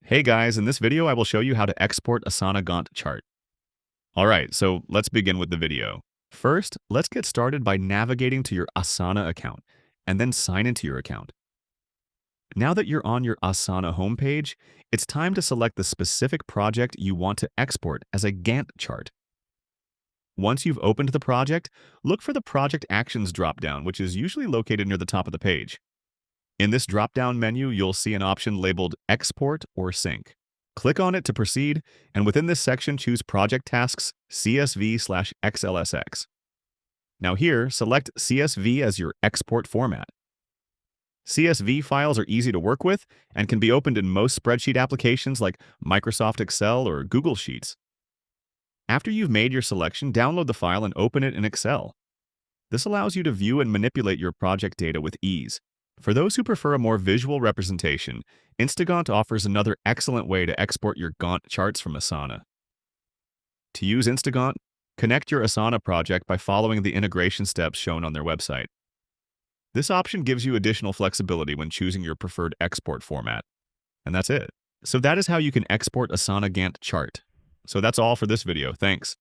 Hey guys, in this video I will show you how to export Asana Gantt Chart. Alright, so let's begin with the video. First, let's get started by navigating to your Asana account, and then sign into your account. Now that you're on your Asana homepage, it's time to select the specific project you want to export as a Gantt chart. Once you've opened the project, look for the Project Actions dropdown, which is usually located near the top of the page. In this drop-down menu, you'll see an option labeled Export or Sync. Click on it to proceed, and within this section, choose Project Tasks CSV/XLSX. Now here, select CSV as your export format. CSV files are easy to work with and can be opened in most spreadsheet applications like Microsoft Excel or Google Sheets. After you've made your selection, download the file and open it in Excel. This allows you to view and manipulate your project data with ease. For those who prefer a more visual representation, Instagantt offers another excellent way to export your Gantt charts from Asana. To use Instagantt, connect your Asana project by following the integration steps shown on their website. This option gives you additional flexibility when choosing your preferred export format. And that's it. So that is how you can export Asana Gantt chart. So that's all for this video. Thanks.